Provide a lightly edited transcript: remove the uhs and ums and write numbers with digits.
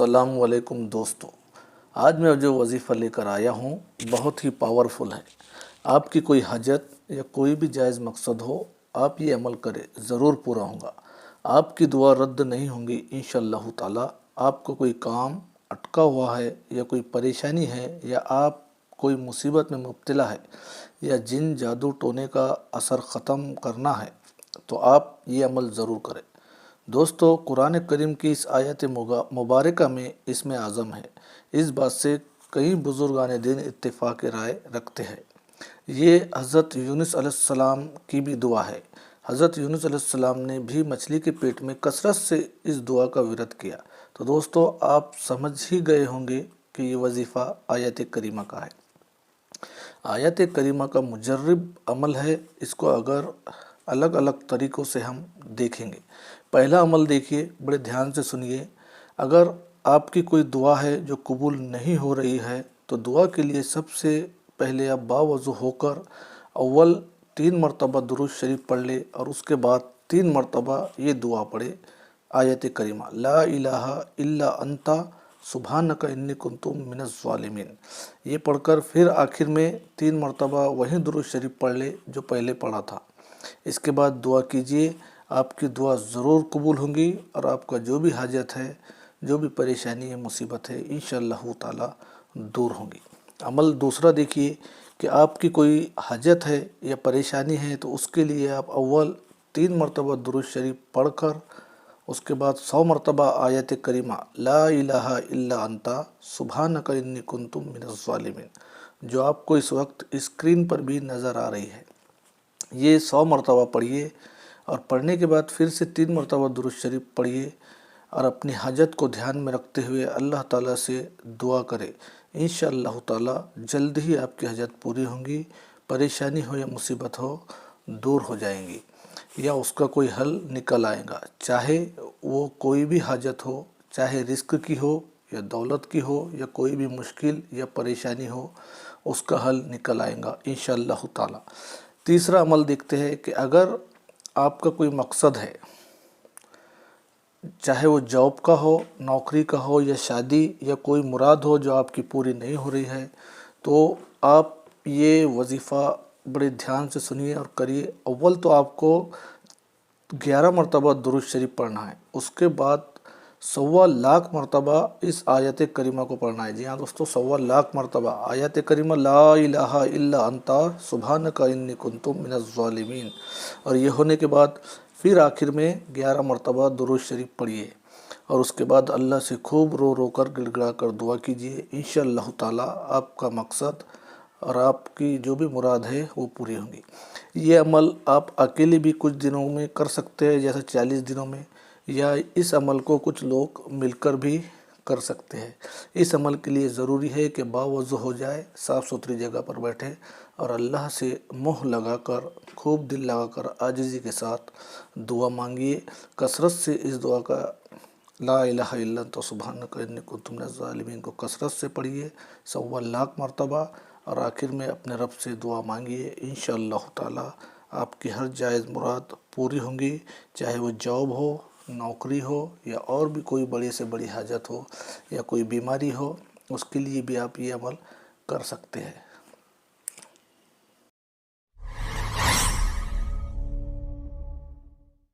السلام علیکم دوستو، آج میں جو وظیفہ لے کر آیا ہوں بہت ہی پاورفل ہے۔ آپ کی کوئی حاجت یا کوئی بھی جائز مقصد ہو، آپ یہ عمل کریں، ضرور پورا ہوگا۔ آپ کی دعا رد نہیں ہوں گی انشاءاللہ تعالی۔ آپ کو کوئی کام اٹکا ہوا ہے یا کوئی پریشانی ہے یا آپ کوئی مصیبت میں مبتلا ہے یا جن جادو ٹونے کا اثر ختم کرنا ہے تو آپ یہ عمل ضرور کریں۔ دوستو، قرآن کریم کی اس آیت مبارکہ میں اسم اعظم ہے۔ اس بات سے کئی بزرگان دین اتفاق رائے رکھتے ہیں۔ یہ حضرت یونس علیہ السلام کی بھی دعا ہے۔ حضرت یونس علیہ السلام نے بھی مچھلی کے پیٹ میں کثرت سے اس دعا کا ورد کیا۔ تو دوستو، آپ سمجھ ہی گئے ہوں گے کہ یہ وظیفہ آیت کریمہ کا ہے۔ آیت کریمہ کا مجرب عمل ہے۔ اس کو اگر الگ الگ طریقوں سے ہم دیکھیں گے۔ پہلا عمل دیکھیے، بڑے دھیان سے سنیے۔ اگر آپ کی کوئی دعا ہے جو قبول نہیں ہو رہی ہے تو دعا کے لیے سب سے پہلے آپ باوضو ہو کر اول 3 مرتبہ درود شریف پڑھ لے اور اس کے بعد 3 مرتبہ یہ دعا پڑھے، آیت کریمہ لا الہ الا انت سبحانک انی کنت من الظالمین۔ یہ پڑھ کر پھر آخر میں 3 مرتبہ وہی درود شریف پڑھ لے جو پہلے پڑھا تھا۔ اس کے بعد دعا کیجئے، آپ کی دعا ضرور قبول ہوں گی اور آپ کا جو بھی حاجت ہے، جو بھی پریشانی ہے، مصیبت ہے، انشاءاللہ تعالی دور ہوں گی۔ عمل دوسرا دیکھیے کہ آپ کی کوئی حاجت ہے یا پریشانی ہے تو اس کے لیے آپ اول 3 مرتبہ درود شریف پڑھ کر اس کے بعد 100 مرتبہ آیت کریمہ لا الہ الا انت سبحانک انی کنت من الظالمین، جو آپ کو اس وقت اسکرین پر بھی نظر آ رہی ہے، یہ 100 مرتبہ پڑھیے اور پڑھنے کے بعد پھر سے 3 مرتبہ درود شریف پڑھیے اور اپنی حاجت کو دھیان میں رکھتے ہوئے اللہ تعالیٰ سے دعا کرے۔ انشاءاللہ تعالیٰ جلد ہی آپ کی حاجت پوری ہوں گی، پریشانی ہو یا مصیبت ہو دور ہو جائیں گی یا اس کا کوئی حل نکل آئے گا، چاہے وہ کوئی بھی حاجت ہو، چاہے رزق کی ہو یا دولت کی ہو یا کوئی بھی مشکل یا پریشانی ہو، اس کا حل نکل آئے گا انشاءاللہ تعالیٰ۔ تیسرا عمل دیکھتے ہیں کہ اگر آپ کا کوئی مقصد ہے، چاہے وہ جاب کا ہو، نوکری کا ہو یا شادی یا کوئی مراد ہو جو آپ کی پوری نہیں ہو رہی ہے، تو آپ یہ وظیفہ بڑے دھیان سے سنیے اور کریے۔ اول تو آپ کو 11 مرتبہ درود شریف پڑھنا ہے، اس کے بعد 1.25 لاکھ مرتبہ اس آیت کریمہ کو پڑھنا ہے۔ جی ہاں دوستو، 1.25 لاکھ مرتبہ آیت کریمہ لا الہ الا انت سبحانک انی کنت من الظالمین، اور یہ ہونے کے بعد پھر آخر میں 11 مرتبہ درود شریف پڑھیے اور اس کے بعد اللہ سے خوب رو رو کر گڑ گڑا کر دعا کیجیے۔ انشاءاللہ تعالیٰ آپ کا مقصد اور آپ کی جو بھی مراد ہے وہ پوری ہوں گی۔ یہ عمل آپ اکیلے بھی کچھ دنوں میں کر سکتے ہیں، جیسے 40 دنوں میں، یا اس عمل کو کچھ لوگ مل کر بھی کر سکتے ہیں۔ اس عمل کے لیے ضروری ہے کہ باوضو ہو جائے، صاف ستھری جگہ پر بیٹھے اور اللہ سے منہ لگا کر، خوب دل لگا کر عاجزی کے ساتھ دعا مانگیے۔ کثرت سے اس دعا کا لا الہ الا انت سبحانک انی کنت من الظالمین کو کثرت سے پڑھیے 1.25 لاکھ مرتبہ، اور آخر میں اپنے رب سے دعا مانگیے۔ انشاءاللہ تعالیٰ آپ کی ہر جائز مراد پوری ہوں گی، چاہے وہ جاب ہو، نوکری ہو یا اور بھی کوئی بڑی سے بڑی حاجت ہو یا کوئی بیماری ہو، اس کے لیے بھی آپ یہ عمل کر سکتے ہیں۔